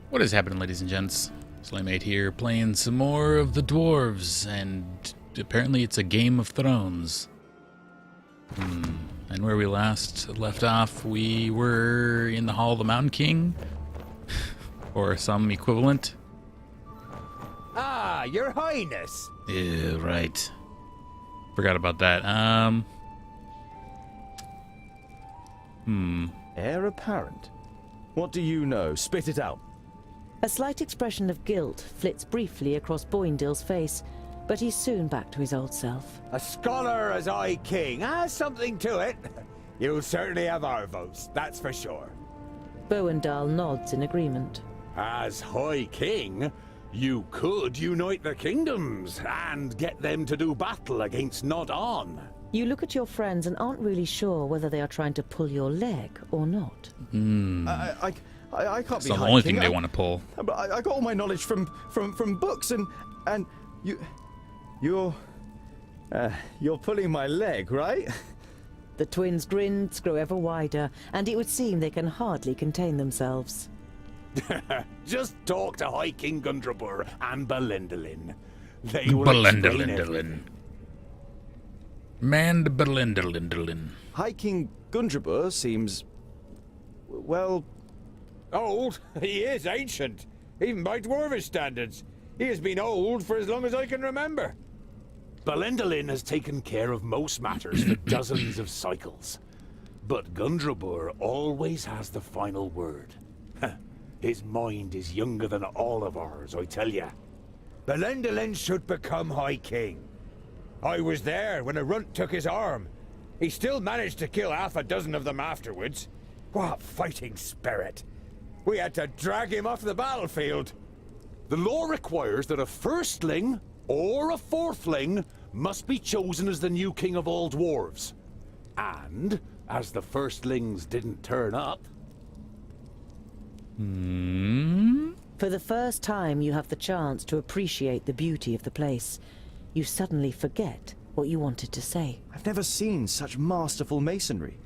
What is happening, ladies and gents? Slaymate here, playing some more of the Dwarves, and apparently it's a Game of Thrones. And where we last left off, we were in the Hall of the Mountain King, or some equivalent. Ah, your highness. Yeah, right. Forgot about that. Heir apparent? What do you know? Spit it out. A slight expression of guilt flits briefly across Boindill's face, but he's soon back to his old self. A scholar as I king has something to it. You'll certainly have our votes, that's for sure. Boindall nods in agreement. As High King, you could unite the kingdoms and get them to do battle against Nod-On. You look at your friends and aren't really sure whether they are trying to pull your leg or not. I can't It's be the High only King. thing they want to pull. I got all my knowledge from books, and you're pulling my leg, right? The twins' grins grow ever wider, and it would seem they can hardly contain themselves. Just talk to High King Gundrabur and Belendalin. They will explain everything. Man, Belendalin. High King Gundrabur seems, well, Old? He is ancient, even by Dwarvish standards. He has been old for as long as I can remember. Belendalin has taken care of most matters for dozens of cycles. But Gundrabur always has the final word. His mind is younger than all of ours, I tell ya. Belendalin should become High King. I was there when a runt took his arm. He still managed to kill half a dozen of them afterwards. What fighting spirit! We had to drag him off the battlefield. The law requires that a firstling or a fourthling must be chosen as the new king of all dwarves. And, as the firstlings didn't turn up... For the first time, you have the chance to appreciate the beauty of the place. You suddenly forget what you wanted to say. I've never seen such masterful masonry.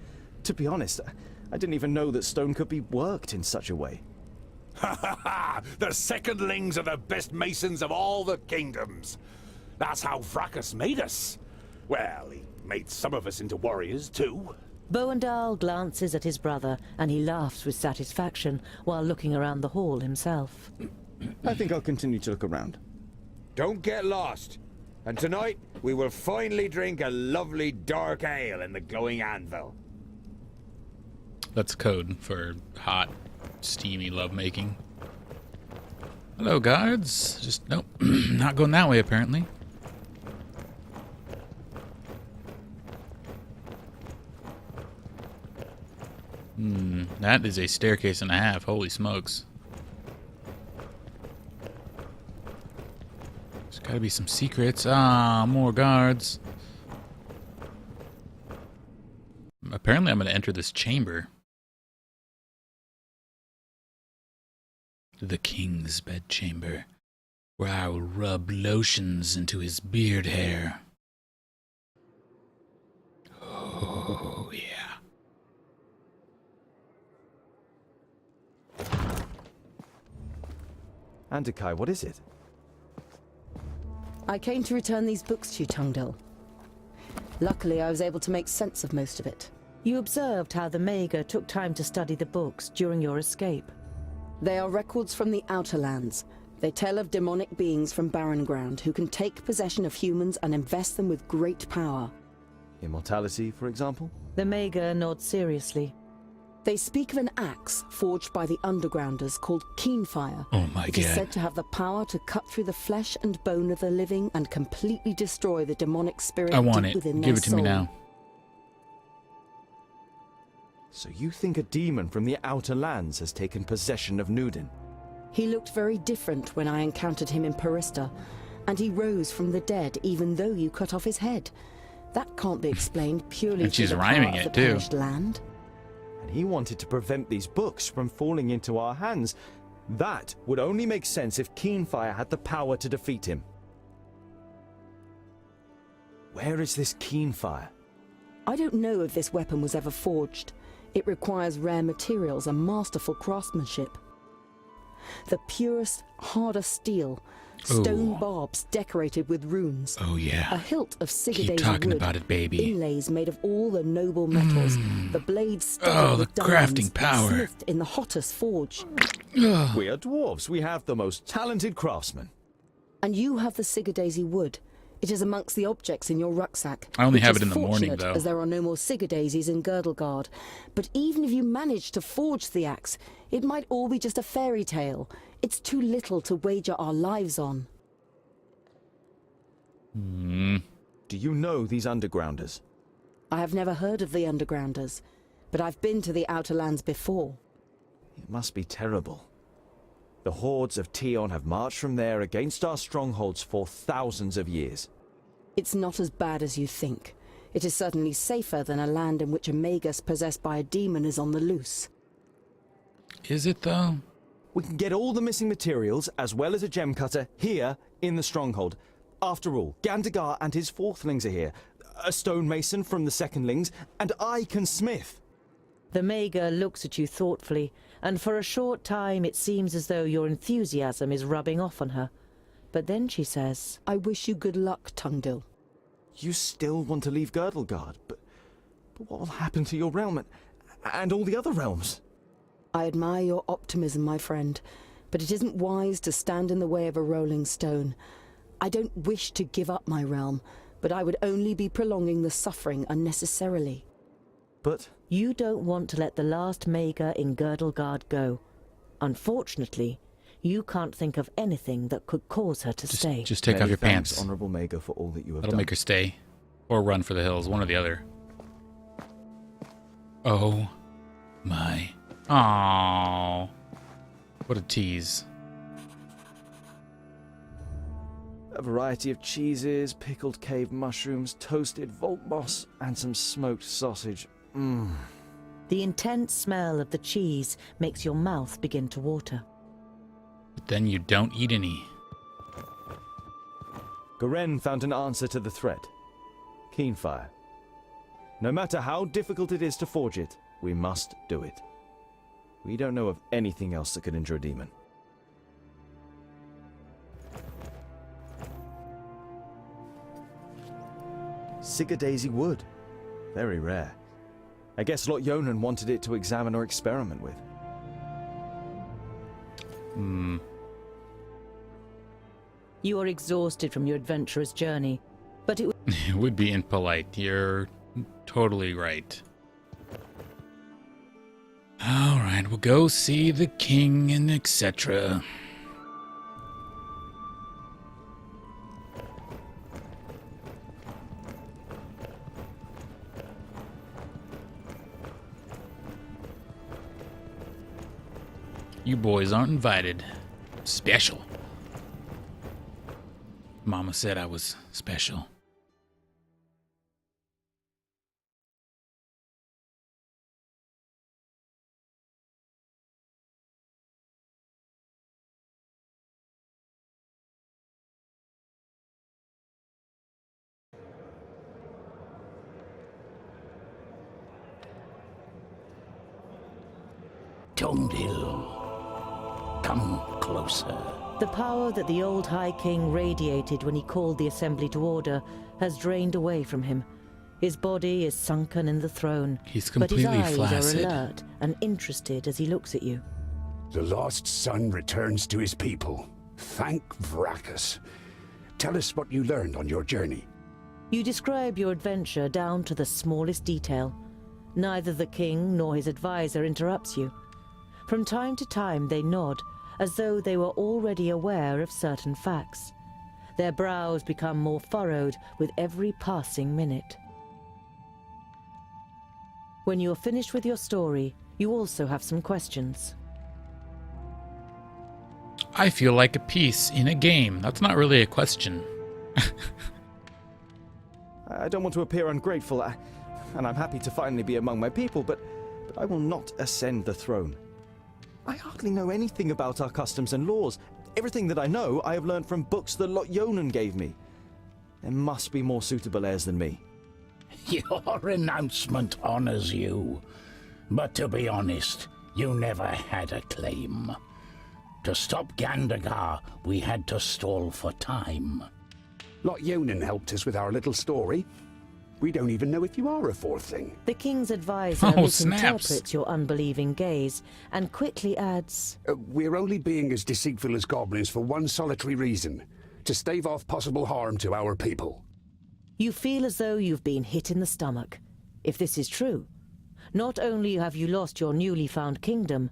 To be honest, I didn't even know that stone could be worked in such a way. Ha ha ha! The secondlings are the best masons of all the kingdoms. That's how Vracus made us. Well, he made some of us into warriors too. Boindall glances at his brother, and he laughs with satisfaction while looking around the hall himself. I think I'll continue to look around. Don't get lost. And tonight, we will finally drink a lovely dark ale in the glowing anvil. That's code for hot, steamy lovemaking. Hello, guards. Just, nope. Not going that way, apparently. That is a staircase and a half. Holy smokes. There's gotta be some secrets. Ah, more guards. Apparently, I'm gonna enter this chamber. The king's bedchamber, where I will rub lotions into his beard hair. Oh, yeah. Andakai, what is it? I came to return these books to you, Tungdil. Luckily, I was able to make sense of most of it. You observed how the Mager took time to study the books during your escape. They are records from the Outer Lands. They tell of demonic beings from Barren Ground who can take possession of humans and invest them with great power. Immortality, for example? The Mager nods seriously. They speak of an axe forged by the Undergrounders called Keenfire. Oh my It is god. said to have the power to cut through the flesh and bone of the living and completely destroy the demonic spirit I want deep it. within Give their it to me soul. now. So you think a demon from the Outer Lands has taken possession of Nudin? He looked very different when I encountered him in Parista, and he rose from the dead even though you cut off his head. That can't be explained purely And through she's the rhyming power of it, the too. perished land. And he wanted to prevent these books from falling into our hands. That would only make sense if Keenfire had the power to defeat him. Where is this Keenfire? I don't know if this weapon was ever forged. It requires rare materials and masterful craftsmanship. the purest, hardest steel. Stone barbs decorated with runes. Oh, yeah. A hilt of Keep Sigade's talking wood. about it, baby. Inlays made of all the noble metals. The blades studded Oh, the with diamonds. crafting power. Smithed in the hottest forge. We are dwarves. We have the most talented craftsmen. And you have the Sigade's wood. It is amongst the objects in your rucksack. I only which have is it in the morning, fortunate, though. as there are no more Sigade's in Girdlegard. But even if you managed to forge the axe, it might all be just a fairy tale. It's too little to wager our lives on. Do you know these undergrounders? I have never heard of the Undergrounders, but I've been to the Outer Lands before. It must be terrible. The hordes of Tion have marched from there against our strongholds for thousands of years. It's not as bad as you think. It is certainly safer than a land in which a magus possessed by a demon is on the loose. Is it, though? We can get all the missing materials, as well as a gem cutter, here in the stronghold. After all, Gandagar and his fourthlings are here. A stonemason from the secondlings, and I can smith. The Maga looks at you thoughtfully, and for a short time it seems as though your enthusiasm is rubbing off on her. But then she says, I wish you good luck, Tungdil. You still want to leave Girdlegard, but what will happen to your realm and all the other realms? I admire your optimism, my friend, but it isn't wise to stand in the way of a rolling stone. I don't wish to give up my realm, but I would only be prolonging the suffering unnecessarily. But you don't want to let the last Maga in Girdlegard go. Unfortunately, you can't think of anything that could cause her to stay. Just take many off your thanks, pants. Honorable Maga, for all that you have That'll done. make her stay. Or run for the hills, one or the other. Oh my. Aww. What a tease. A variety of cheeses, pickled cave mushrooms, toasted vault moss, and some smoked sausage. Mmm. The intense smell of the cheese makes your mouth begin to water. But then you don't eat any. Garen found an answer to the threat. Keenfire. No matter how difficult it is to forge it, we must do it. We don't know of anything else that could injure a demon. Sigade's wood. Very rare. I guess Lot Yonan wanted it to examine or experiment with. You are exhausted from your adventurous journey, but it It would be impolite. You're totally right. Alright, we'll go see the king and etc. You boys aren't invited. Special. Mama said I was special. Tungdil, come closer. The power that the old High King radiated when he called the assembly to order has drained away from him. His body is sunken in the throne, He's but his completely eyes flaccid. are alert and interested as he looks at you. The lost son returns to his people. Thank Vracus. Tell us what you learned on your journey. You describe your adventure down to the smallest detail. Neither the king nor his advisor interrupts you. From time to time they nod, as though they were already aware of certain facts. Their brows become more furrowed with every passing minute. When you are finished with your story, you also have some questions. I feel like a piece in a game. That's not really a question. I don't want to appear ungrateful, and I'm happy to finally be among my people, but I will not ascend the throne. I hardly know anything about our customs and laws. Everything that I know, I have learned from books that Lot Yonan gave me. There must be more suitable heirs than me. Your announcement honors you. But to be honest, you never had a claim. To stop Gandagar, we had to stall for time. Lot Yonan helped us with our little story. We don't even know if you are a fourth thing. The king's advisor Oh, misinterprets snaps. your unbelieving gaze and quickly adds, We're only being as deceitful as goblins for one solitary reason. To stave off possible harm to our people. you feel as though you've been hit in the stomach. If this is true, not only have you lost your newly found kingdom,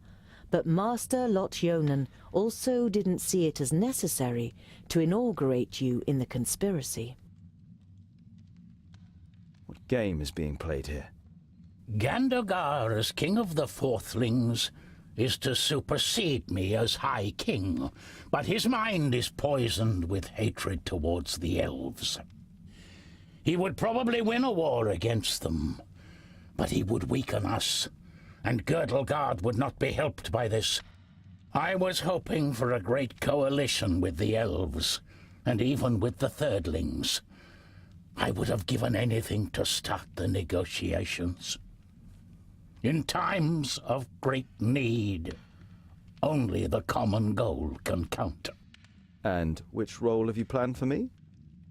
but Master Lot Yonan also didn't see it as necessary to inaugurate you in the conspiracy. What game is being played here? Gandagar, as king of the fourthlings, is to supersede me as High King, but his mind is poisoned with hatred towards the elves. He would probably win a war against them, but he would weaken us, and Girdlegard would not be helped by this. I was hoping for a great coalition with the elves, and even with the thirdlings. I would have given anything to start the negotiations. In times of great need, only the common goal can count. And which role have you planned for me?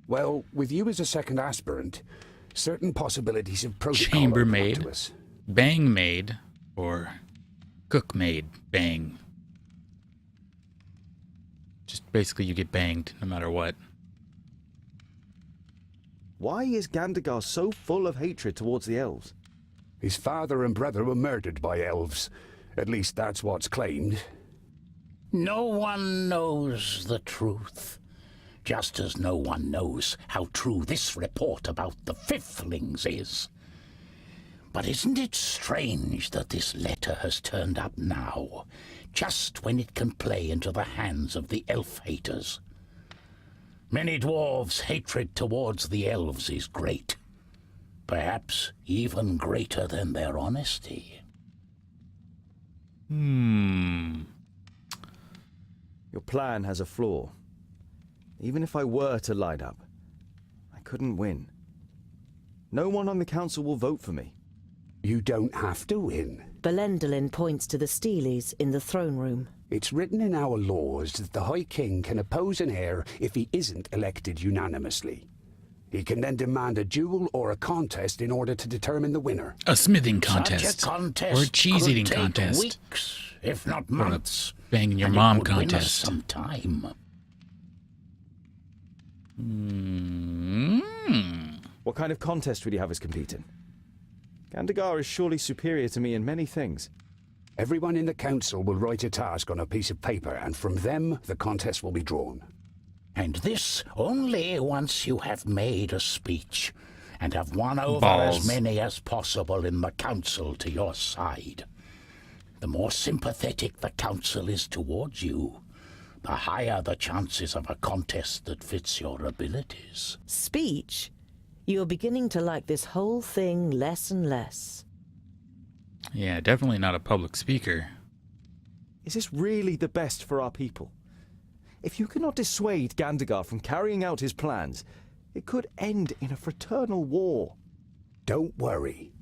Well, with you as a second aspirant, certain possibilities of protocol open up Chambermaid, to us. bang maid, or cook maid bang. Just basically you get banged no matter what. Why is Gandagar so full of hatred towards the elves? His father and brother were murdered by elves. At least that's what's claimed. No one knows the truth, just as no one knows how true this report about the fifthlings is. But isn't it strange that this letter has turned up now, just when it can play into the hands of the elf-haters? Many dwarves' hatred towards the elves is great, perhaps even greater than their honesty. Your plan has a flaw. Even if I were to line up, I couldn't win. No one on the council will vote for me. You don't have to win. Belendalin points to the Steelies in the throne room. It's written in our laws that the High King can oppose an heir if he isn't elected unanimously. He can then demand a duel or a contest in order to determine the winner. A smithing contest. Such a contest or a cheese eating could take contest. weeks, if not Or a months. banging your and mom it would win us contest. some time. What kind of contest would you have us compete in? Gandagar is surely superior to me in many things. Everyone in the council will write a task on a piece of paper, and from them the contest will be drawn. And this only once you have made a speech and have won over Balls. as many as possible in the council to your side. The more sympathetic the council is towards you, the higher the chances of a contest that fits your abilities. Speech? You're beginning to like this whole thing less and less. Yeah, definitely not a public speaker. Is this really the best for our people? If you cannot dissuade Gandagar from carrying out his plans, it could end in a fraternal war. Don't worry.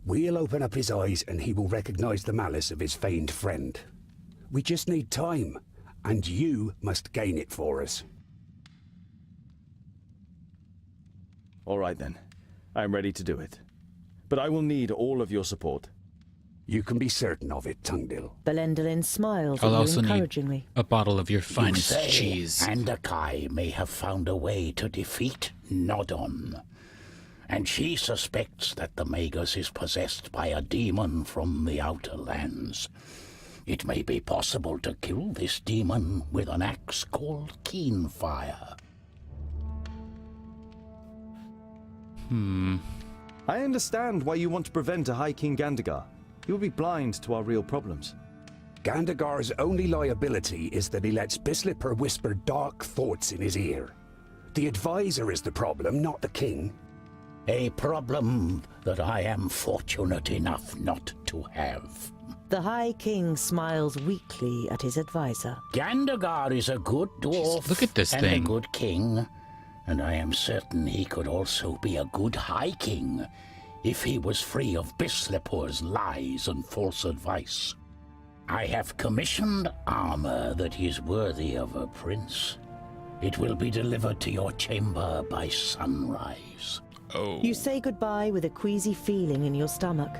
We'll open up his eyes and he will recognize the malice of his feigned friend. We just need time, and you must gain it for us. All right then. I am ready to do it. But I will need all of your support. You can be certain of it, Tungdil. Belendalin smiles I'll at you also need encouragingly. a bottle of your You finest say cheese. Andakai may have found a way to defeat Nodon, and she suspects that the Magus is possessed by a demon from the outer lands. It may be possible to kill this demon with an axe called Keenfire. I understand why you want to prevent a High King Gandagar. He will be blind to our real problems. Gandagar's only liability is that he lets Bislipper whisper dark thoughts in his ear. The advisor is the problem, not the king. A problem that I am fortunate enough not to have. The High King smiles weakly at his advisor. Gandagar is a good dwarf look at this and thing. a good king, and I am certain he could also be a good High King if he was free of Bislipper's lies and false advice. I have commissioned armor that is worthy of a prince. It will be delivered to your chamber by sunrise. Oh. You say goodbye with a queasy feeling in your stomach.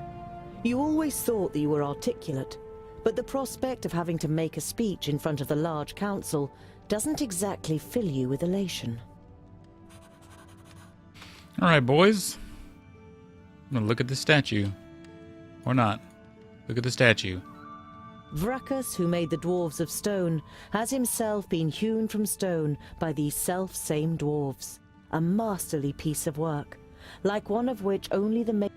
You always thought that you were articulate, but the prospect of having to make a speech in front of the large council doesn't exactly fill you with elation. All right, boys. I'm gonna look at the statue. Or not. Look at the statue. Vracus, who made the dwarves of stone, has himself been hewn from stone by these self-same dwarves. A masterly piece of work, like one of which only the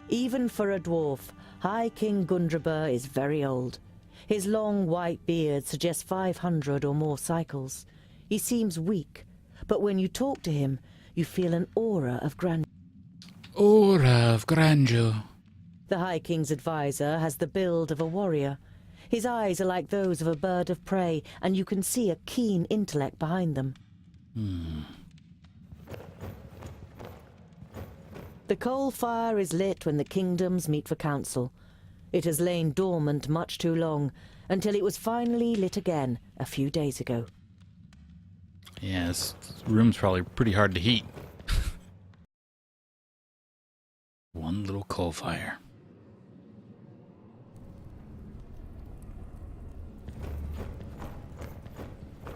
Even for a dwarf, High King Gundraber is very old. His long white beard suggests 500 or more cycles. He seems weak, but when you talk to him, you feel an aura of grandeur. Aura of grandeur. The High King's advisor has the build of a warrior. His eyes are like those of a bird of prey, and you can see a keen intellect behind them. The coal fire is lit when the kingdoms meet for council. It has lain dormant much too long, until it was finally lit again a few days ago. Yeah, this room's probably pretty hard to heat. One little coal fire.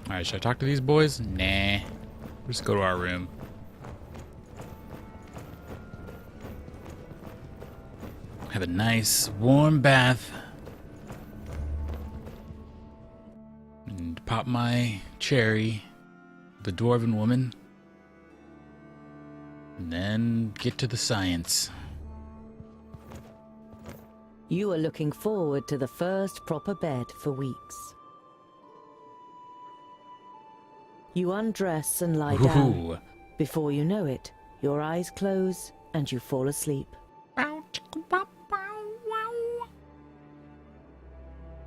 Alright, should I talk to these boys? Nah. We'll just go to our room. Have a nice warm bath. And pop my cherry. The dwarven woman. And then get to the science. You are looking forward to the first proper bed for weeks. You undress and lie down. Ooh. Before you know it, your eyes close and you fall asleep.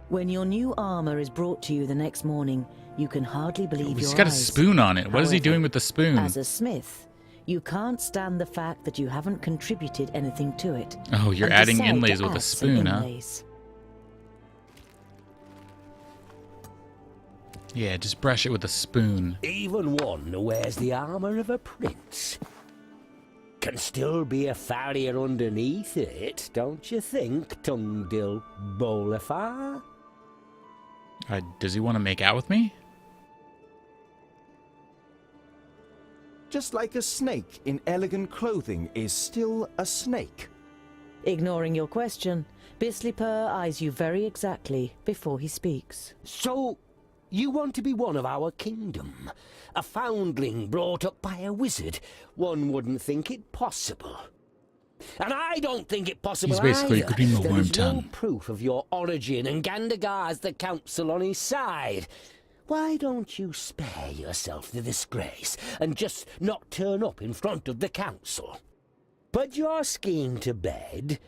When your new armor is brought to you the next morning, you can hardly believe your eyes. He's got a spoon on it. What is he doing with the spoon? As a smith, you can't stand the fact that you haven't contributed anything to it. Oh, you're and adding decide to inlays with a add some spoon, huh? inlays. Yeah, just brush it with a spoon. Even one who wears the armor of a prince can still be a farrier underneath it, don't you think, Tungdil Bolafar? Does he want to make out with me? Just like a snake in elegant clothing is still a snake. Ignoring your question, Bisleypur eyes you very exactly before he speaks. So, you want to be one of our kingdom? A foundling brought up by a wizard? One wouldn't think it possible. And I don't think it possible He's basically either. Grima There is no Wormtongue. proof of your origin, and Gandagar's the council on his side. Why don't you spare yourself the disgrace and just not turn up in front of the council? Put your scheme to bed,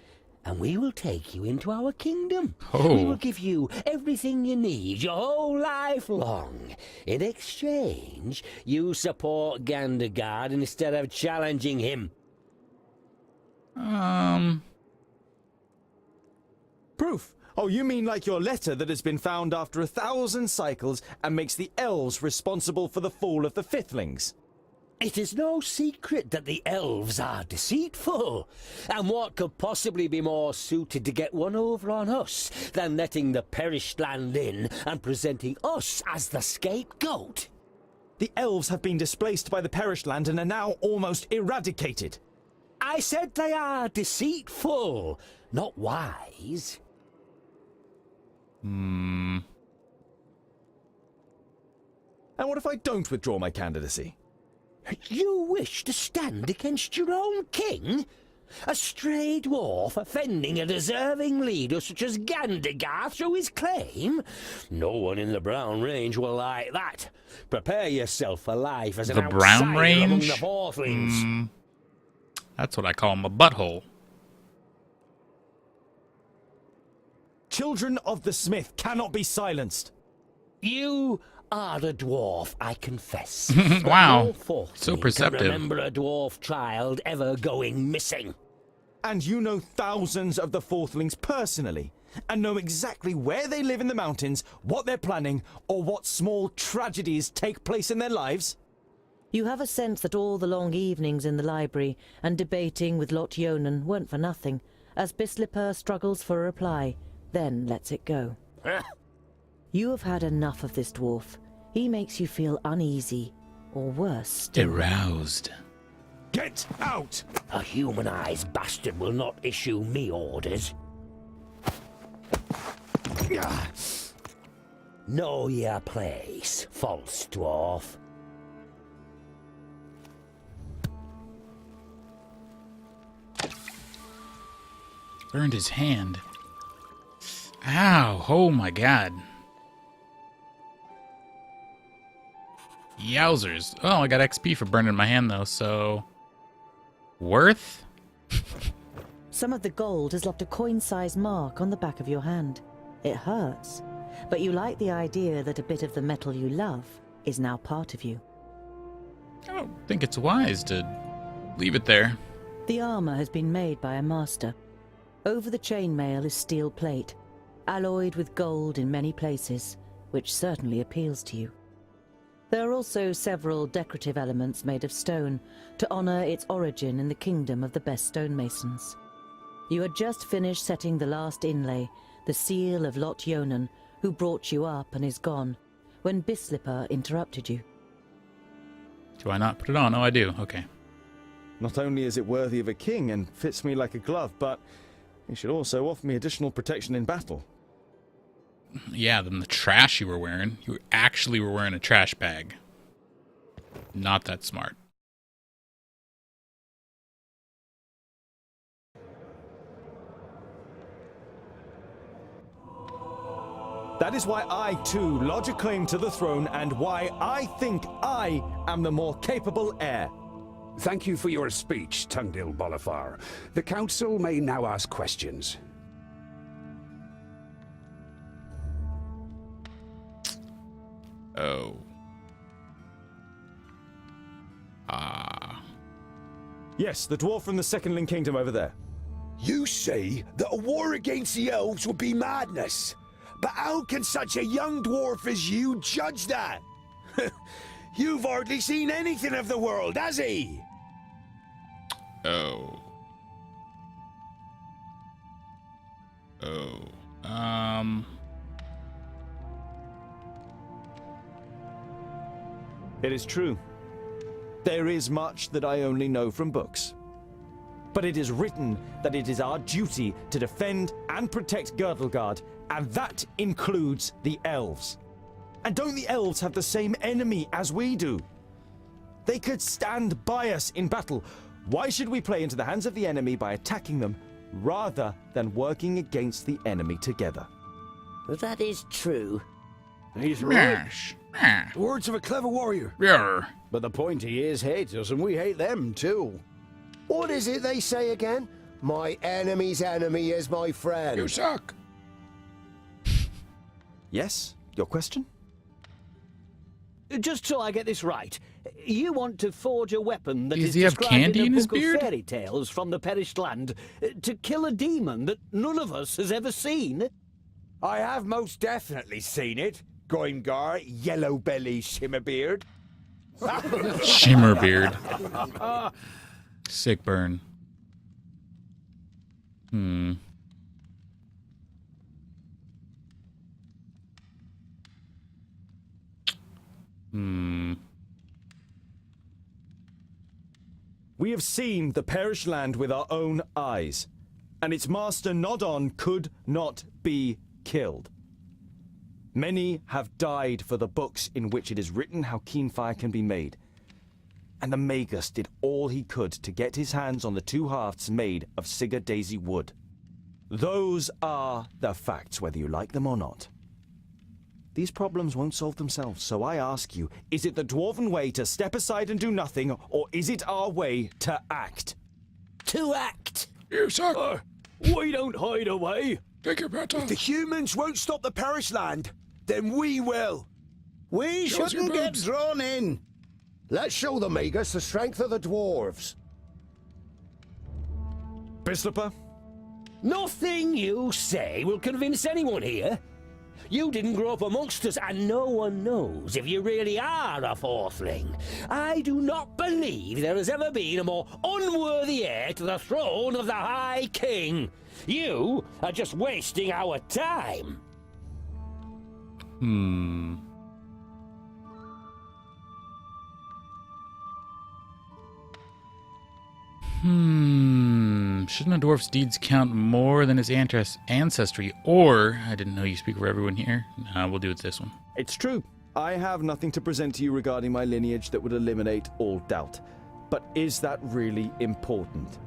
and we will take you into our kingdom. Oh. We will give you everything you need your whole life long. In exchange, you support Gandagard instead of challenging him. Proof? Oh, you mean like your letter that has been found after 1,000 cycles and makes the elves responsible for the fall of the Fiflings? It is no secret that the elves are deceitful. And what could possibly be more suited to get one over on us than letting the perished land in and presenting us as the scapegoat? The elves have been displaced by the perished land and are now almost eradicated. I said they are deceitful, not wise. And what if I don't withdraw my candidacy? You wish to stand against your own king? A stray dwarf offending a deserving leader such as Gandagar through his claim? No one in the Brown Range will like that. Prepare yourself for life as an The Brown outsider Range? among the Fourthlings. That's what I call my butthole. Children of the Smith cannot be silenced. You are a dwarf, I confess. Wow. No Fourthling So can perceptive. remember a dwarf child ever going missing. And you know thousands of the Fourthlings personally, and know exactly where they live in the mountains, what they're planning, or what small tragedies take place in their lives? You have a sense that all the long evenings in the library and debating with Lot Yonan weren't for nothing, as Bislipper struggles for a reply, then lets it go. You have had enough of this dwarf. He makes you feel uneasy, or worse still. Aroused. Get out! A humanized bastard will not issue me orders. Know your place, false dwarf. Burned his hand. Ow. Oh my god. Yowzers. Oh, I got XP for burning my hand though, so... Worth? Some of the gold has left a coin-sized mark on the back of your hand. It hurts, but you like the idea that a bit of the metal you love is now part of you. I don't think it's wise to leave it there. The armor has been made by a master. Over the chainmail is steel plate, alloyed with gold in many places, which certainly appeals to you. There are also several decorative elements made of stone to honor its origin in the kingdom of the best stonemasons. You had just finished setting the last inlay, the seal of Lot Yonan, who brought you up and is gone, when Bislipper interrupted you. Do I not put it on? Oh, I do. Okay. Not only is it worthy of a king and fits me like a glove, but it should also offer me additional protection in battle. Yeah, then the trash you were wearing. You actually were wearing a trash bag. Not that smart. That is why I, too, lodge a claim to the throne and why I think I am the more capable heir. Thank you for your speech, Tungdil Bolafar. The council may now ask questions. Oh. Yes, the dwarf from the Secondling Kingdom over there. You say that a war against the elves would be madness. But how can such a young dwarf as you judge that? You've hardly seen anything of the world, has he? Oh. It is true. There is much that I only know from books. But it is written that it is our duty to defend and protect Girdlegard, and that includes the elves. And don't the elves have the same enemy as we do? They could stand by us in battle. Why should we play into the hands of the enemy by attacking them, rather than working against the enemy together? That is true. He's right. Mash. Ah. Words of a clever warrior. Yarr. But the pointy ears hate us, and we hate them too. What is it they say again? My enemy's enemy is my friend. You suck. Yes? Your question? Just so I get this right, you want to forge a weapon that Does is he have described candy in in a his book beard? of fairy tales from the perished land to kill a demon that none of us has ever seen? I have most definitely seen it. Goimgar, Yellow Belly, Shimmerbeard. Shimmerbeard. Sick burn. We have seen the perished land with our own eyes, and its master Nodon could not be killed. Many have died for the books in which it is written how Keenfire can be made, and the Magus did all he could to get his hands on the two hafts made of Sigurd Daisy wood. Those are the facts, whether you like them or not. These problems won't solve themselves, so I ask you, is it the Dwarven way to step aside and do nothing, or is it our way to act? To act! You suck. We don't hide away. Take your pants off. The humans won't stop the perished land, then we will. We Show us your shouldn't get boobs. drawn in. Let's show the Magus the strength of the dwarves. Bislipper? Nothing you say will convince anyone here. You didn't grow up amongst us, and no one knows if you really are a fourthling. I do not believe there has ever been a more unworthy heir to the throne of the High King. You are just wasting our time. Shouldn't a dwarf's deeds count more than his ancestry? Or, I didn't know you speak for everyone here. Nah, we'll do it this one. It's true. I have nothing to present to you regarding my lineage that would eliminate all doubt. But is that really important?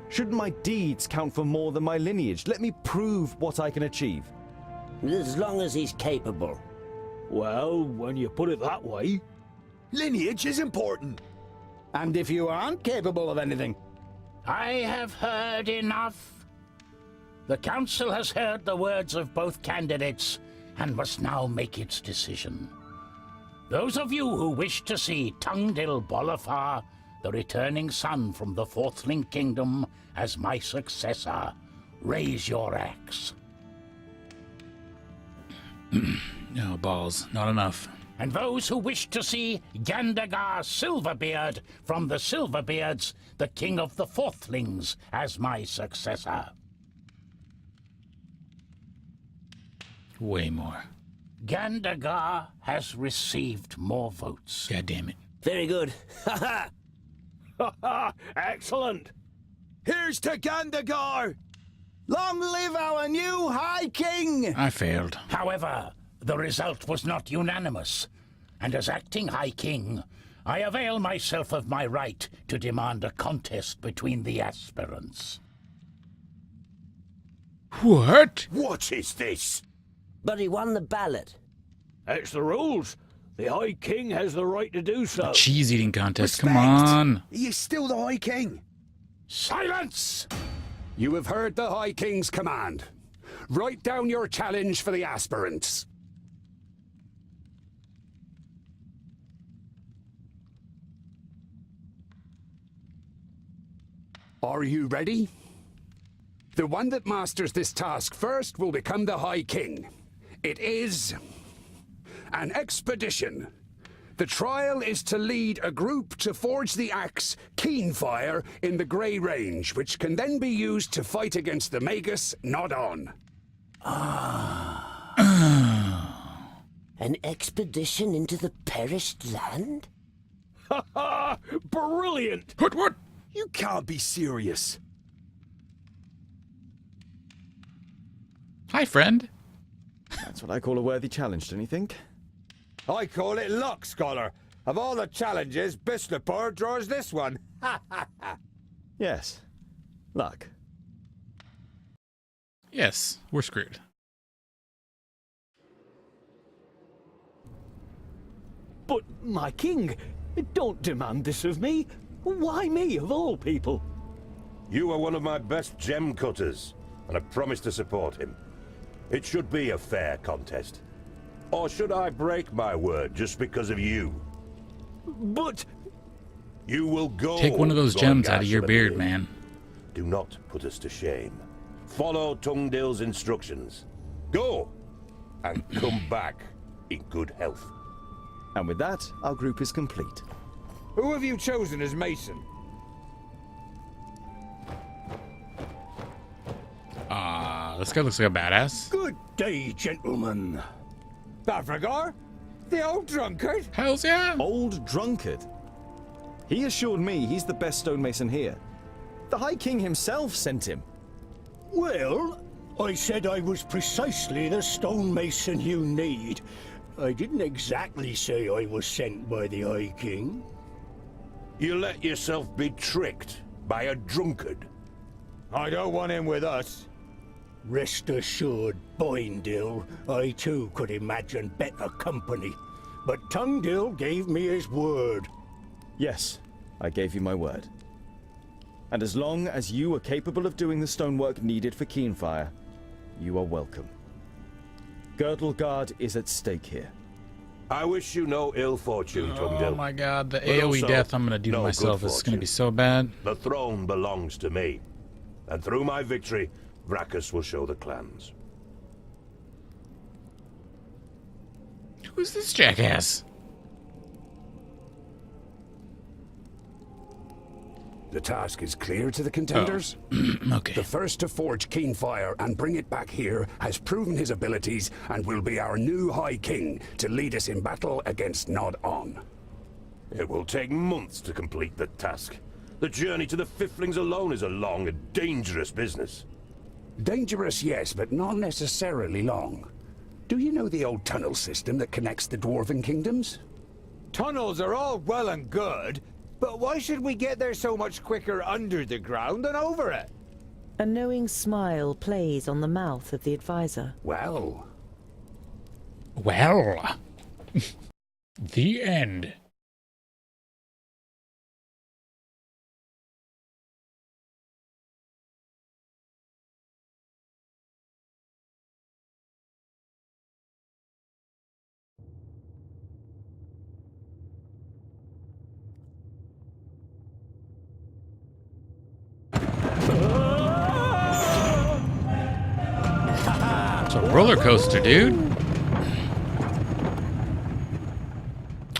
Shouldn't my deeds count for more than my lineage? Let me prove what I can achieve. As long as he's capable. Well, when you put it that way. Lineage is important. And if you aren't capable of anything? I have heard enough. The council has heard the words of both candidates and must now make its decision. Those of you who wish to see Tungdil Bolafar, the returning son from the Fourthling Kingdom, as my successor, raise your axe. No, balls. Not enough. And those who wish to see Gandagar Silverbeard from the Silverbeards, the king of the Fourthlings, as my successor. Way more. Gandagar has received more votes. God damn it. Very good. Ha Ha! Excellent! Here's to Gandagar! Long live our new High King! I failed. However, the result was not unanimous, and as acting High King, I avail myself of my right to demand a contest between the aspirants. What? What is this? But he won the ballot. It's the rules. The High King has the right to do so. A cheese eating contest. Come Respect. on. He is still the High King. Silence! You have heard the High King's command. Write down your challenge for the aspirants. Are you ready? The one that masters this task first will become the High King. It is an expedition. The trial is to lead a group to forge the axe Keenfire in the Grey Range, which can then be used to fight against the Magus Nod On. An expedition into the perished land? Ha ha! Brilliant! What? You can't be serious. Hi, friend. That's what I call a worthy challenge, don't you think? I call it luck, Scholar. Of all the challenges, Bislipper draws this one. Yes. Luck. Yes, we're screwed. But, my king, don't demand this of me. Why me, of all people? You are one of my best gem cutters, and I promise to support him. It should be a fair contest. Or should I break my word just because of you? But... You will go. Take one of those gems out of your Gorgash beard, Lemay. man. Do not put us to shame. Follow Tungdil's instructions. Go! And come back in good health. And with that, our group is complete. Who have you chosen as Mason? This guy looks like a badass. Good day, gentlemen. Bavragar? The old drunkard? Hells yeah. Old drunkard. He assured me he's the best stonemason here. The High King himself sent him. Well, I said I was precisely the stonemason you need. I didn't exactly say I was sent by the High King. You let yourself be tricked by a drunkard. I don't want him with us. Rest assured, Boindil, I too could imagine better company. But Tungdil gave me his word. Yes, I gave you my word. And as long as you are capable of doing the stonework needed for Keenfire, you are welcome. Girdleguard is at stake here. I wish you no ill fortune, Tungdil. Oh my god, the But AoE also, death I'm gonna do to no myself good is gonna be fortune. so bad. The throne belongs to me. And through my victory, Vracus will show the clans. Who's this jackass? The task is clear to the contenders. Okay. The first to forge Keenfire and bring it back here has proven his abilities and will be our new High King to lead us in battle against Nod On. It will take months to complete the task. The journey to the Fiflings alone is a long and dangerous business. Dangerous, yes, but not necessarily long. Do you know the old tunnel system that connects the Dwarven kingdoms? Tunnels are all well and good, but why should we get there so much quicker under the ground than over it? A knowing smile plays on the mouth of the advisor. Well. Well. The end. It's a roller coaster, dude.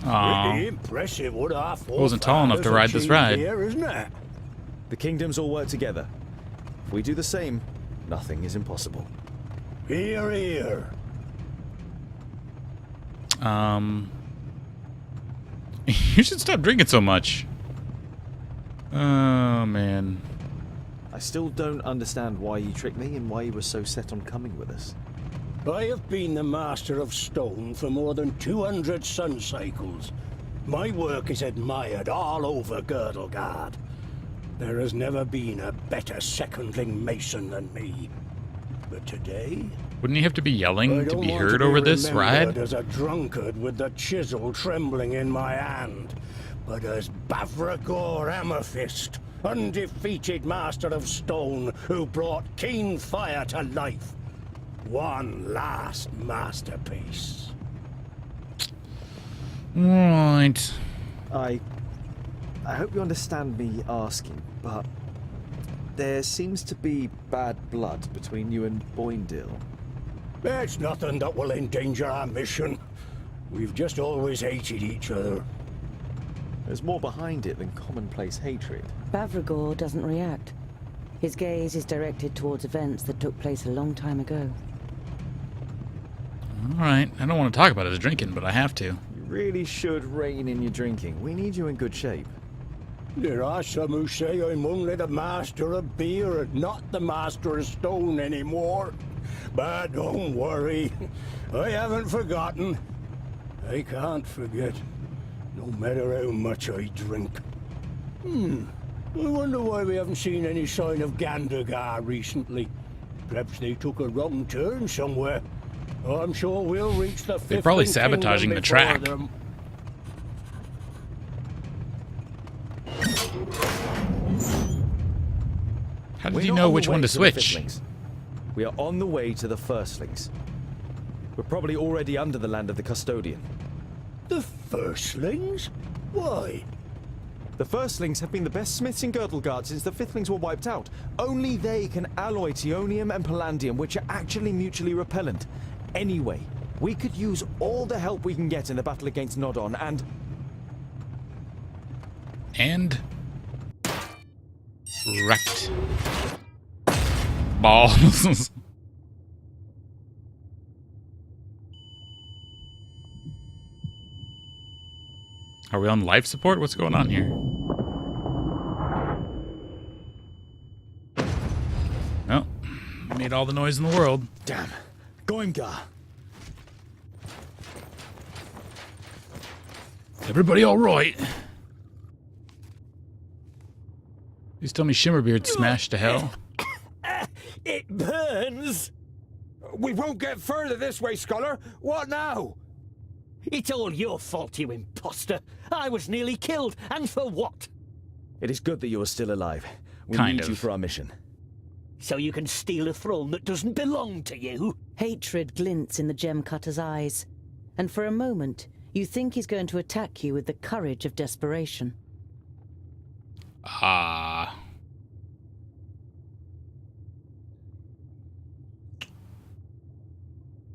Aw. Pretty impressive what our Wasn't tall enough to ride this ride. Here, isn't it? The kingdoms all work together. If we do the same, nothing is impossible. Here, here. You should stop drinking so much. Oh, man. I still don't understand why you tricked me and why you were so set on coming with us. I have been the master of stone for more than 200 sun cycles. My work is admired all over Girdlegard. There has never been a better secondling mason than me. But today, Wouldn't he have to be yelling I to don't be want heard to be over this remembered ride? as a drunkard with the chisel trembling in my hand, but as Bavragor Amethyst, undefeated master of stone who brought keen fire to life. One last masterpiece. Right. I hope you understand me asking, but there seems to be bad blood between you and Boindil. There's nothing that will endanger our mission. We've just always hated each other. There's more behind it than commonplace hatred. Bavragor doesn't react. His gaze is directed towards events that took place a long time ago. Alright. I don't want to talk about his drinking, but I have to. You really should rein in your drinking. We need you in good shape. There are some who say I'm only the master of beer and not the master of stone anymore. But don't worry, I haven't forgotten. I can't forget, no matter how much I drink. I wonder why we haven't seen any sign of Gandagar recently. Perhaps they took a wrong turn somewhere. I'm sure we'll reach the They're probably Fifling sabotaging Kingdom the track. before them. How did We're you not know on the which way one to the switch? Fiflings. We are on the way to the firstlings. We're probably already under the land of the custodian. The firstlings? Why? The firstlings have been the best smiths in Girdlegard since the fiflings were wiped out. Only they can alloy Tionium and Palladium, which are actually mutually repellent. Anyway, we could use all the help we can get in the battle against Nodon, and... Wrecked. Balls. Are we on life support? What's going on here? No. Made all the noise in the world. Damn. Goimgar. Everybody all right? Please tell me Shimmerbeard smashed to hell. It burns! We won't get further this way, Scholar. What now? It's all your fault, you imposter. I was nearly killed, and for what? It is good that you are still alive. We Kind need of. you for our mission. So you can steal a throne that doesn't belong to you? Hatred glints in the gem-cutter's eyes, and for a moment, you think he's going to attack you with the courage of desperation.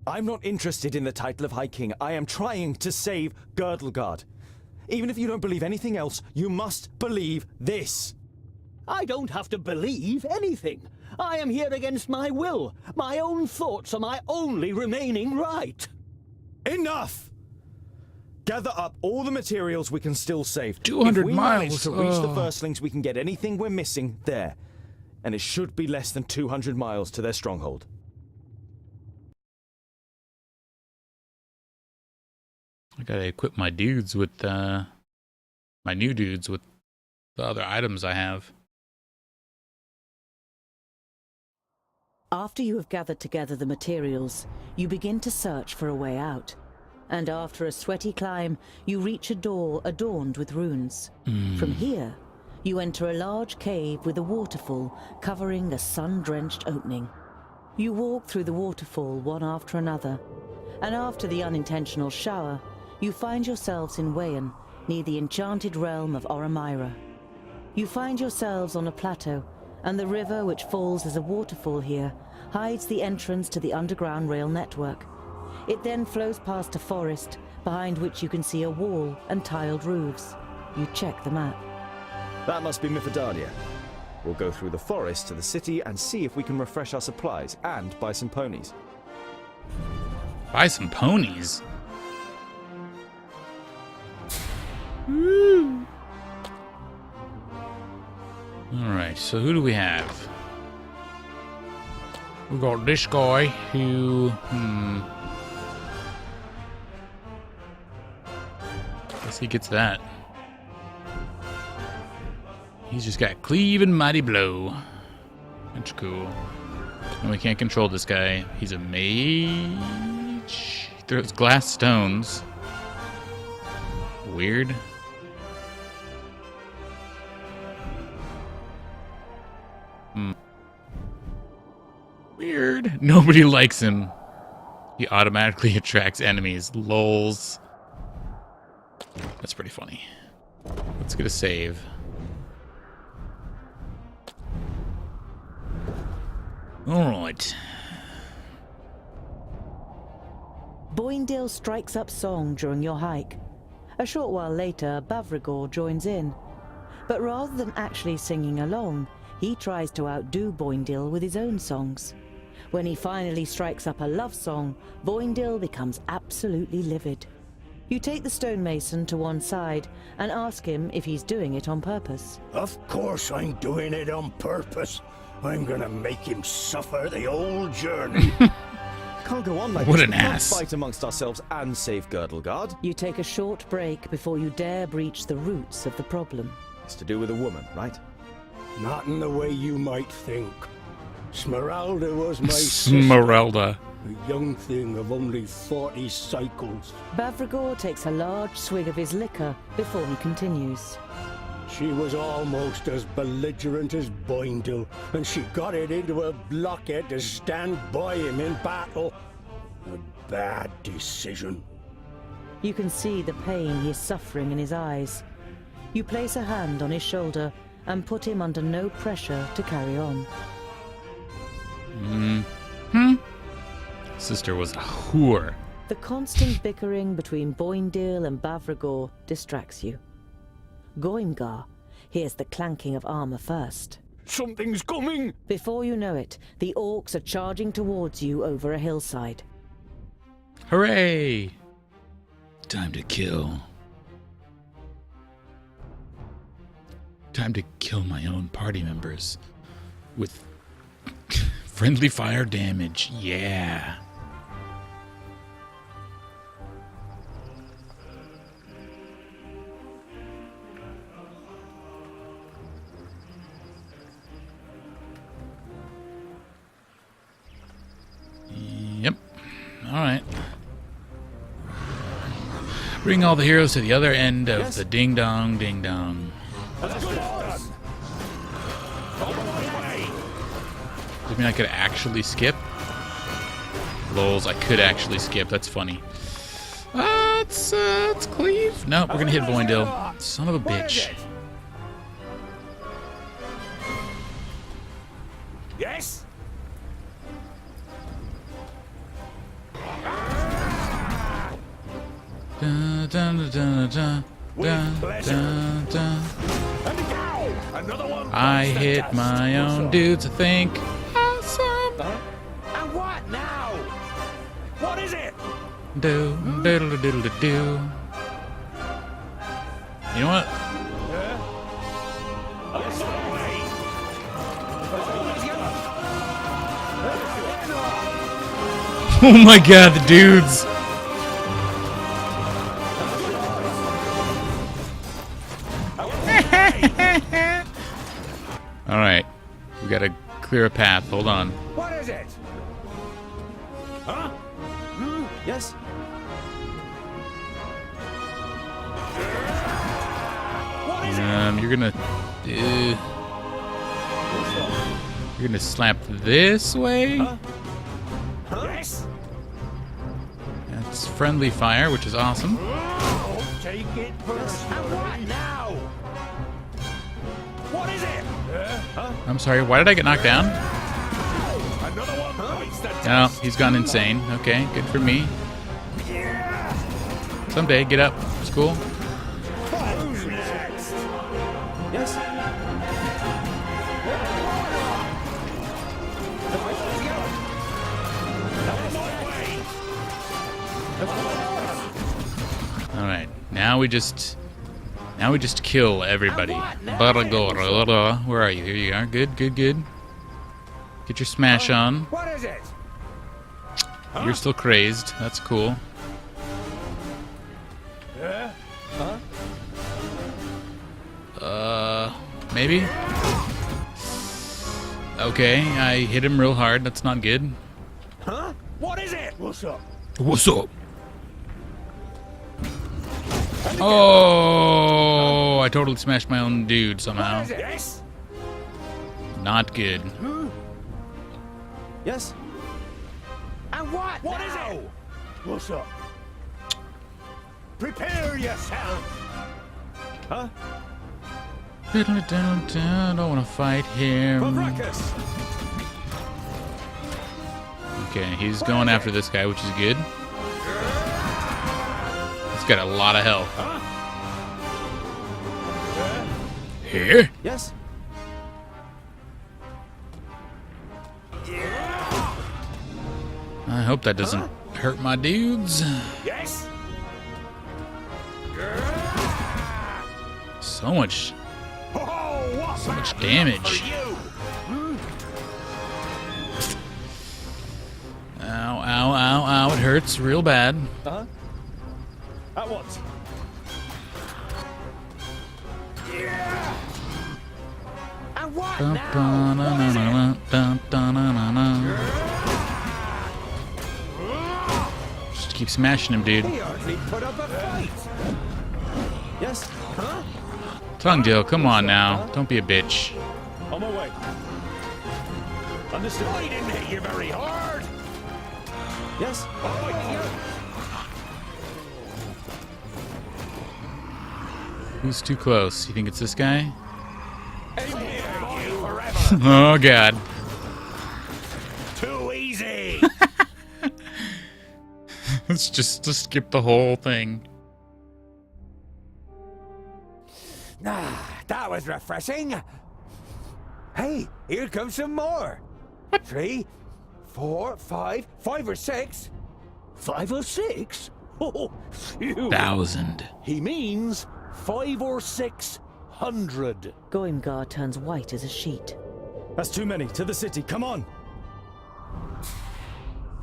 I'm not interested in the title of High King. I am trying to save Girdlegard. Even if you don't believe anything else, you must believe this. I don't have to believe anything. I am here against my will. My own thoughts are my only remaining right. Enough! Gather up all the materials we can still save. 200 if we miles. manage to reach the firstlings, we can get anything we're missing there. And it should be less than 200 miles to their stronghold. I gotta equip my dudes with, my new dudes with the other items I have. After you have gathered together the materials, you begin to search for a way out. And after a sweaty climb, you reach a door adorned with runes. From here, you enter a large cave with a waterfall covering a sun-drenched opening. You walk through the waterfall one after another, and after the unintentional shower, you find yourselves in Wayan, near the enchanted realm of Oramira. You find yourselves on a plateau, and the river which falls as a waterfall here hides the entrance to the underground rail network. It then flows past a forest, behind which you can see a wall and tiled roofs. You check the map. That must be Mifedalia. We'll go through the forest to the city and see if we can refresh our supplies and buy some ponies. Buy some ponies? Alright, so who do we have? We got this guy who... Guess he gets that. He's just got cleave and mighty blow. That's cool. And we can't control this guy. He's a mage. He throws glass stones. Weird. Weird. Nobody likes him. He automatically attracts enemies. Lols. That's pretty funny. Let's get a save. Alright. Boindale strikes up song during your hike. A short while later, Bavrigor joins in. But rather than actually singing along, he tries to outdo Boindale with his own songs. When he finally strikes up a love song, Boindale becomes absolutely livid. You take the stonemason to one side and ask him if he's doing it on purpose. Of course I'm doing it on purpose. I'm gonna make him suffer the whole journey. Can't go on like What this. an We can't ass. fight amongst ourselves and save Girdlegard. You take a short break before you dare breach the roots of the problem. It's to do with a woman, right? Not in the way you might think. Smeralda was my sister, Smeralda. a young thing of only 40 cycles. Bavrigor takes a large swig of his liquor before he continues. She was almost as belligerent as Boindle, and she got it into a blockhead to stand by him in battle. A bad decision. You can see the pain he is suffering in his eyes. You place a hand on his shoulder and put him under no pressure to carry on. Sister was a whore. The constant bickering between Boindale and Bavrigor distracts you. Goimgar hears the clanking of armor first. Something's coming! Before you know it, the orcs are charging towards you over a hillside. Hooray! Time to kill. Time to kill my own party members with friendly fire damage. Yeah. Yep. All right. Bring all the heroes to the other end of the ding dong, ding dong. Does it mean I could actually skip? Lols, I could actually skip. That's funny. Let's cleave. No, we're gonna hit Boindale. Son of a bitch. Yes? Dun, dun, dun, dun, dun, dun, dun, dun. Another one. I hit my own dudes, I think. Awesome. And what now? What is it? Do, diddle, diddle, do. You know what? Oh my god, the dudes! Alright, we gotta clear a path. Hold on. What is it? Huh? Yes? You're gonna slap this way. Yes. That's friendly fire, which is awesome. Don't take it personally. And what now? What is it? I'm sorry. Why did I get knocked down? Another one bites the No, dust. he's gone insane. Okay, good for me. Someday, get up. It's cool. Who's next? Yes? All right, now we just kill everybody. Baragora, where are you? Here you are. Good, good, good. Get your smash on. What is it? You're still crazed. That's cool. Maybe? Okay, I hit him real hard. That's not good. Huh? What is it? What's up? What's up? Oh, I totally smashed my own dude somehow. What is it? Yes. Not good. Yes? And what? What is it? What's up? Prepare yourself. Huh? Don't want to fight him. Okay, he's going after this guy, which is good. He's got a lot of health. Here? Yes? I hope that doesn't hurt my dudes. Yes. So much damage. Ow, ow, ow, ow. It hurts real bad. Uh-huh. At what? And what Dun, now? dun, What is it? dun, dun, dun, dun, dun. Just keep smashing him, dude. He hardly put up a fight. Yes? Huh? Tongue deal, come on now. Don't be a bitch. On my way. Understood. I didn't hit you very hard. Yes? Oh, Who's too close? You think it's this guy? you forever. Oh, God. Too easy. Let's just skip the whole thing. That was refreshing. Hey, here comes some more. 3, 4, 5, 5 or 6. 5 or 6? Oh, phew. 1,000. He means 5 or 600. Goimgar turns white as a sheet. That's too many. To the city. Come on.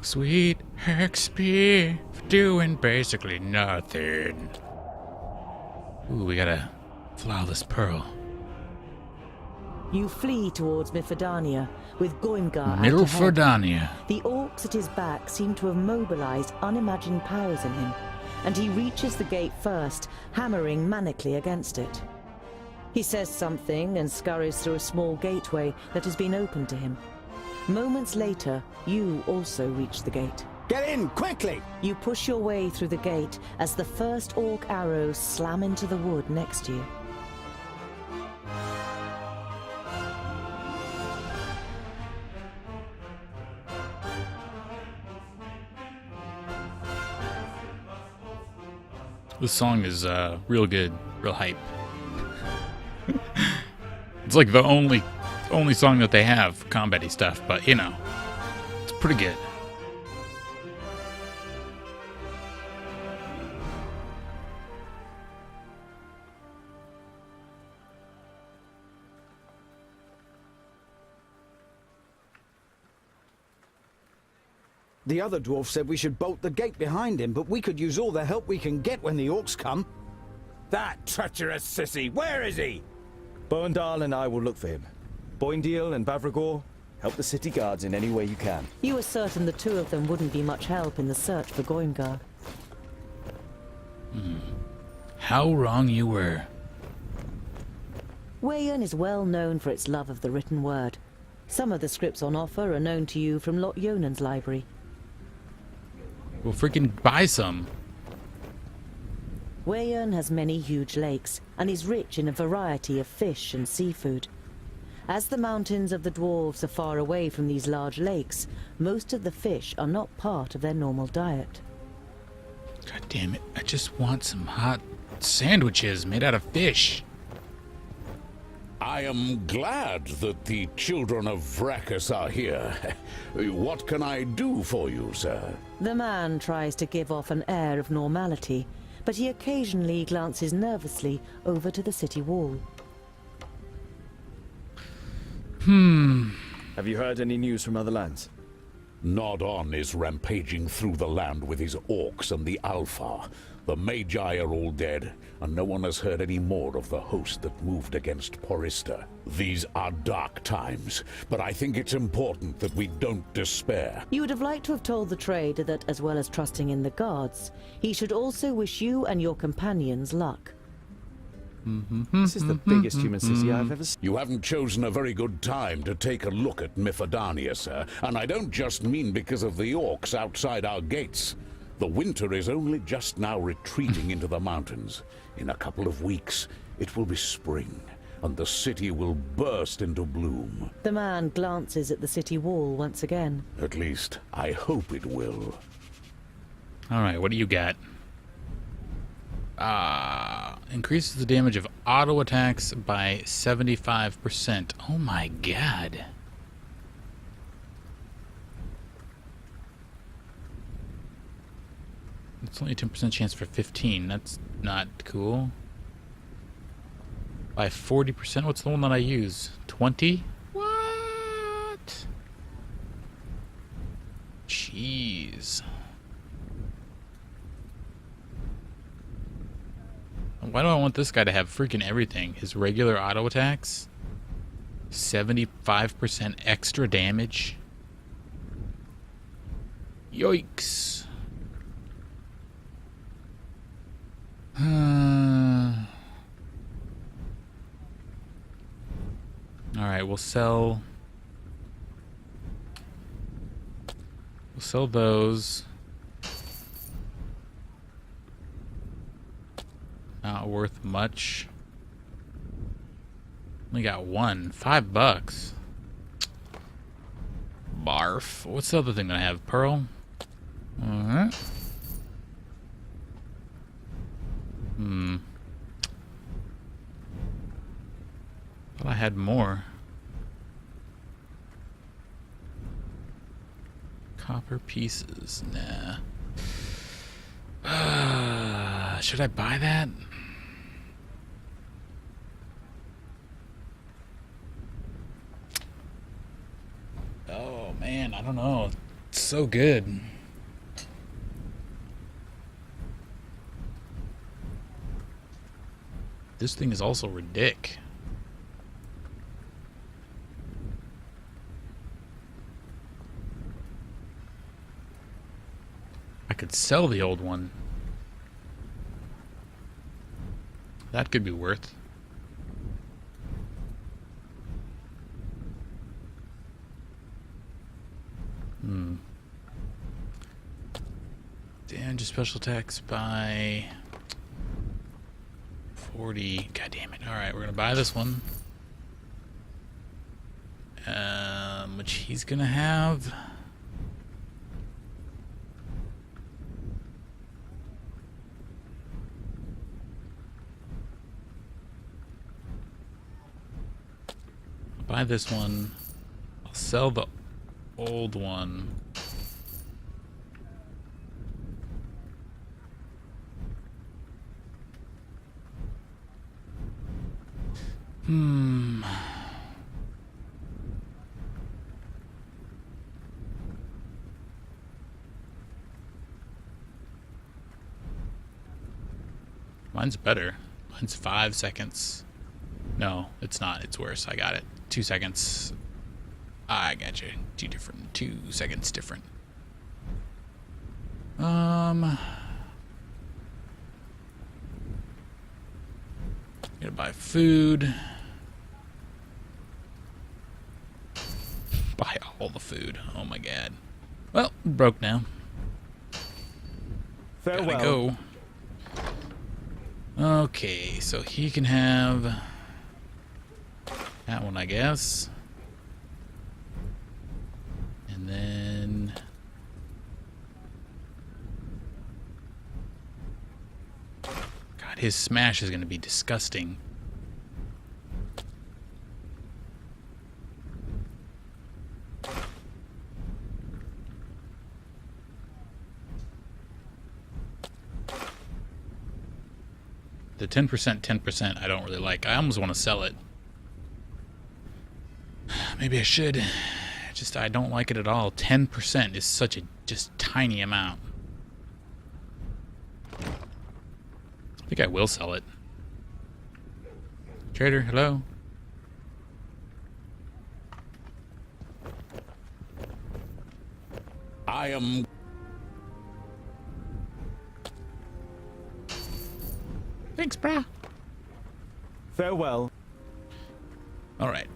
Sweet XP for doing basically nothing. Ooh, we got a flawless pearl. You flee towards Mifadania, with Goimgar out ahead. Milfordania. The orcs at his back seem to have mobilized unimagined powers in him, and he reaches the gate first, hammering manically against it. He says something and scurries through a small gateway that has been opened to him. Moments later, you also reach the gate. Get in, quickly! You push your way through the gate as the first orc arrows slam into the wood next to you. This song is real good, real hype. It's like the only song that they have for combat-y stuff, but you know, it's pretty good. The other dwarf said we should bolt the gate behind him, but we could use all the help we can get when the orcs come. That treacherous sissy, where is he? Boendal and I will look for him. Boindeal and Bavragor, help the city guards in any way you can. You were certain the two of them wouldn't be much help in the search for Goingar. How wrong you were. Weyen is well known for its love of the written word. Some of the scripts on offer are known to you from Lot Yonan's library. We'll freaking buy some. Weyen has many huge lakes, and is rich in a variety of fish and seafood. As the mountains of the dwarves are far away from these large lakes, most of the fish are not part of their normal diet. God damn it, I just want some hot sandwiches made out of fish. I am glad that the children of Vrachus are here. What can I do for you, sir? The man tries to give off an air of normality, but he occasionally glances nervously over to the city wall. Have you heard any news from other lands? Nodon is rampaging through the land with his orcs and the Alpha. The Magi are all dead, and no one has heard any more of the host that moved against Porista. These are dark times, but I think it's important that we don't despair. You would have liked to have told the trader that, as well as trusting in the guards, he should also wish you and your companions luck. This is the biggest human city I've ever seen. You haven't chosen a very good time to take a look at Mifadania, sir, and I don't just mean because of the orcs outside our gates. The winter is only just now retreating into the mountains. In a couple of weeks, it will be spring, and the city will burst into bloom. The man glances at the city wall once again. At least, I hope it will. Alright, what do you got? Increases the damage of auto attacks by 75%. Oh my god. It's only a 10% chance for 15. That's not cool. By 40%? What's the one that I use? 20? What? Jeez. Why do I want this guy to have freaking everything? His regular auto attacks? 75% extra damage? Yikes. Alright, we'll sell those. Not worth much. Only got one. $5. Barf. What's the other thing that I have? Pearl? Alright. Thought I had more. Copper pieces. Nah. Should I buy that? Oh man, I don't know. It's so good. This thing is also ridiculous. I could sell the old one. That could be worth. Damage special attacks by 40. God damn it. Alright, we're gonna buy this one. Which he's gonna have. buy this one. I'll sell the old one. Mine's better. Mine's 5 seconds. No, it's not. It's worse. I got it. 2 seconds. I got you. 2 seconds different. Gonna buy food. Buy all the food. Oh my god. Well, broke now. Farewell. Gotta go. Okay, so he can have that one, I guess. And then God, his smash is going to be disgusting. The 10% I don't really like. I almost want to sell it. Maybe I should. Just I don't like it at all. 10% is such a just tiny amount. I think I will sell it. Trader, hello? I am... Thanks, brah. Farewell. All right.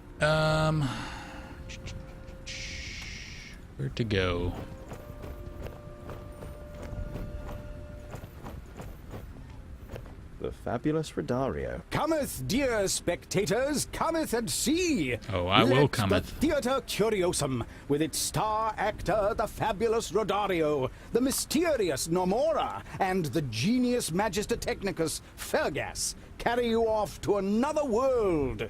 Where to go? The fabulous Rodario. Cometh, dear spectators, cometh and see. Oh, I will cometh. The Theatre Curiosum, with its star actor, the fabulous Rodario, the mysterious Nomora, and the genius Magister Technicus Fergus, carry you off to another world.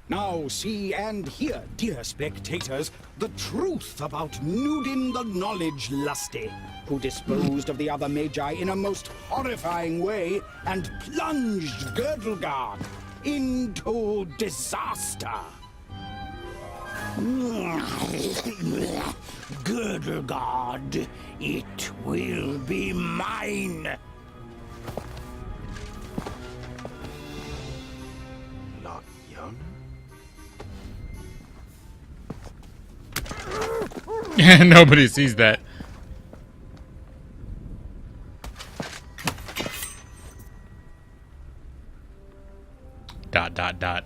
Now see and hear, dear spectators, the truth about Nudin the Knowledge Lusty, who disposed of the other Magi in a most horrifying way and plunged Girdlegard into disaster. Girdlegard, it will be mine. Nobody sees that. Dot, dot, dot.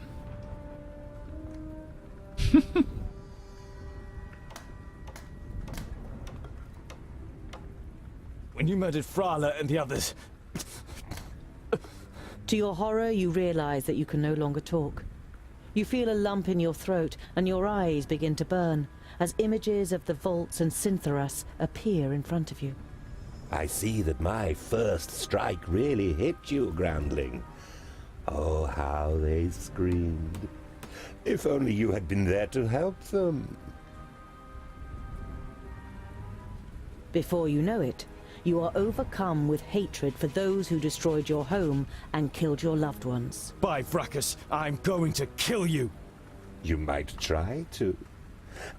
When you murdered Frala and the others... To your horror, you realize that you can no longer talk. You feel a lump in your throat, and your eyes begin to burn, as images of the vaults and Cyntharas appear in front of you. I see that my first strike really hit you, Groundling. Oh, how they screamed. If only you had been there to help them. Before you know it, you are overcome with hatred for those who destroyed your home and killed your loved ones. By Vracus, I'm going to kill you! You might try to.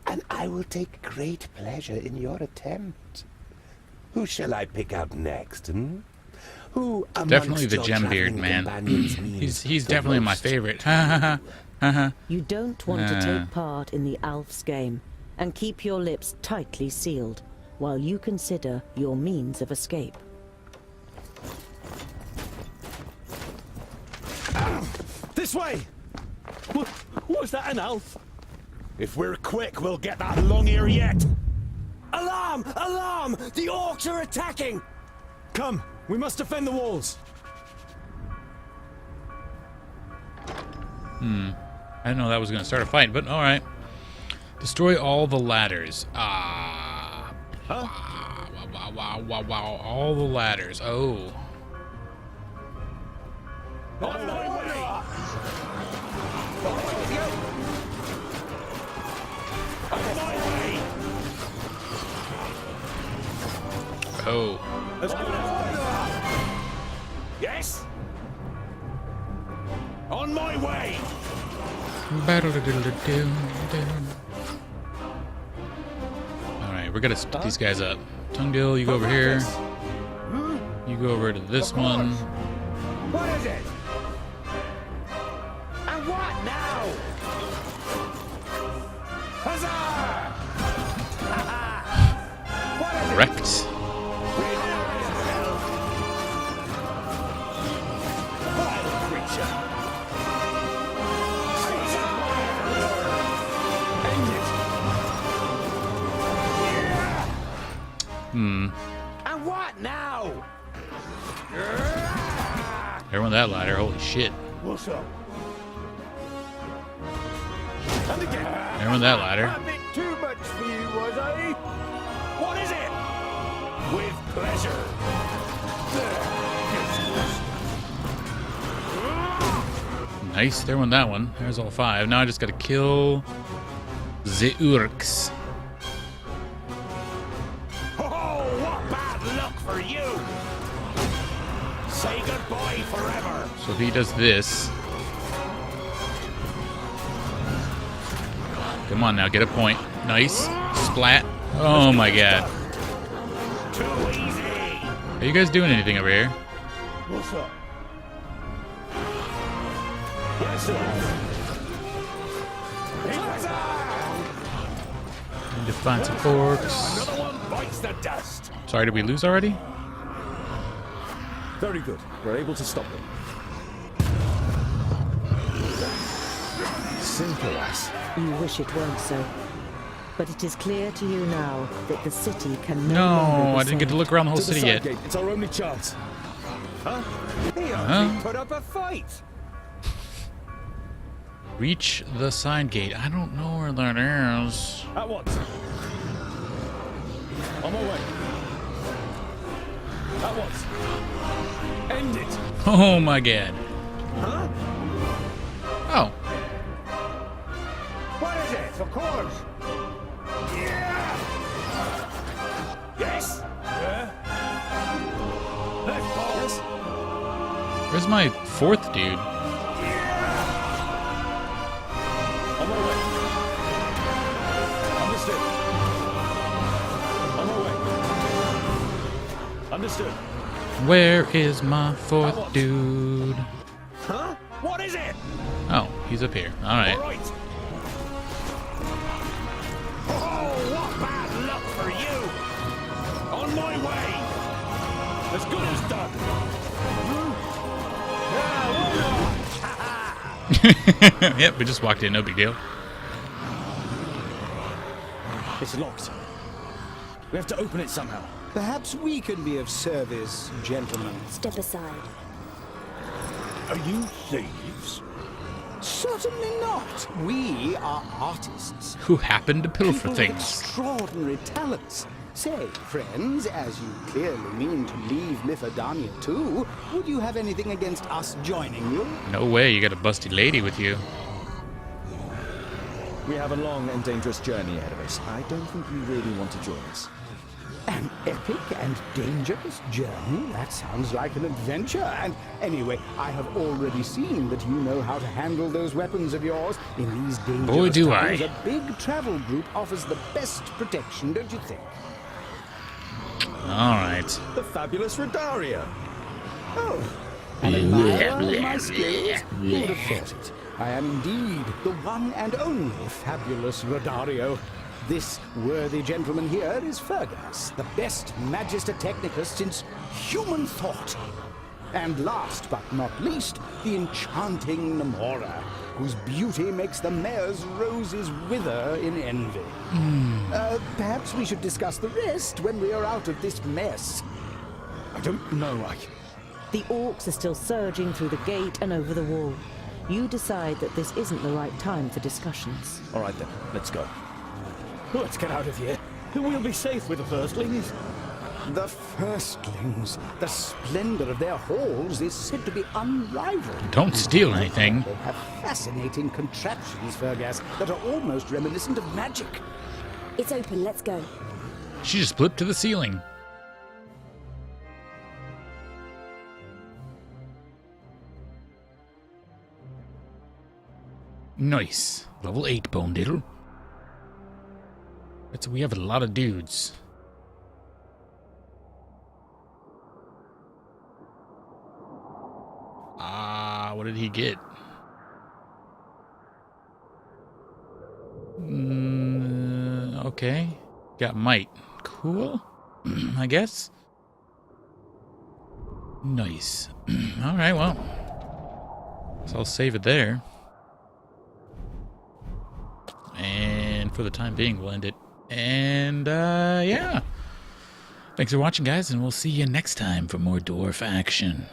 And I will take great pleasure in your attempt. Who shall I pick out next, Who definitely the Gembeard man. He's definitely my favorite. You don't want to take part in the älfs game and keep your lips tightly sealed while you consider your means of escape. This way! Was that an elf? If we're quick, we'll get that long ear yet. Alarm! Alarm! The orcs are attacking! Come, we must defend the walls. I didn't know that was going to start a fight, but all right. Destroy all the ladders. Huh? Wow. All the ladders. Oh. Oh. Yes? On my way! Alright, we're gonna split these guys up. Tungdil, you go over here. You go over to this one. What is it? And what now? Huzzah! Wrecked. And what now? There went that ladder. Holy shit. What's up? There went that ladder. A bit too much for you, was I? What is it? With pleasure. Nice. There went that one. There's all 5. Now I just gotta kill the orcs. Oh, what bad luck for you! Say goodbye forever. So if he does this. Come on now, get a point. Nice. Splat. Oh my god. Too easy. Are you guys doing anything over here? What's up? Yes, sir. Need to find some orcs. Another one bites the dust. Sorry, did we lose already? Very good. We're able to stop them. Simple as. You wish it weren't so. But it is clear to you now that the city can no No, longer be I didn't get to saved. look around the whole To the city side yet. gate. It's our only chance. Huh? He Huh? actually put up a fight. Reach the side gate. I don't know where that is. At once. On my way. At once. End it. Oh my god. Huh? Oh. What is it? Of course. Yeah. Yes. Let's pause. Where's my 4th dude? On my way. Understood. On my way. Understood. Where is my 4th dude? Huh? What is it? Oh, he's up here. Alright. All right. Oh, what bad luck for you! On my way. As good as done. Yep, we just walked in. No big deal. It's locked. We have to open it somehow. Perhaps we can be of service, gentlemen. Step aside. Are you thieves? Certainly not. We are artists. Who happened to pilfer People things? with extraordinary talents. Say, friends, as you clearly mean to leave Mifadania too, would you have anything against us joining you? No way, you got a busty lady with you. We have a long and dangerous journey ahead of us. I don't think you really want to join us. An epic and dangerous journey? That sounds like an adventure. And anyway, I have already seen that you know how to handle those weapons of yours. In these dangerous Boy, do times, I. a big travel group offers the best protection, don't you think? Alright. The fabulous Radaria. Oh, an admirer of my skills? Who would have thought it? I am indeed the one and only fabulous Rodario. This worthy gentleman here is Fergus, the best Magister Technicus since human thought. And last but not least, the enchanting Namora, whose beauty makes the mayor's roses wither in envy. Perhaps we should discuss the rest when we are out of this mess. I don't know. The orcs are still surging through the gate and over the wall. You decide that this isn't the right time for discussions. All right then, let's go. Let's get out of here. We'll be safe with the firstlings. The firstlings. The splendor of their halls is said to be unrivaled. Don't steal anything. They have fascinating contraptions, Fergus, that are almost reminiscent of magic. It's open, let's go. She just flipped to the ceiling. Nice. Level 8 bone diddle. Right, so we have a lot of dudes. What did he get? Okay. Got might. Cool. I guess. Nice. Alright, well. So I'll save it there. And for the time being, we'll end it. And, yeah. Thanks for watching, guys, and we'll see you next time for more dwarf action.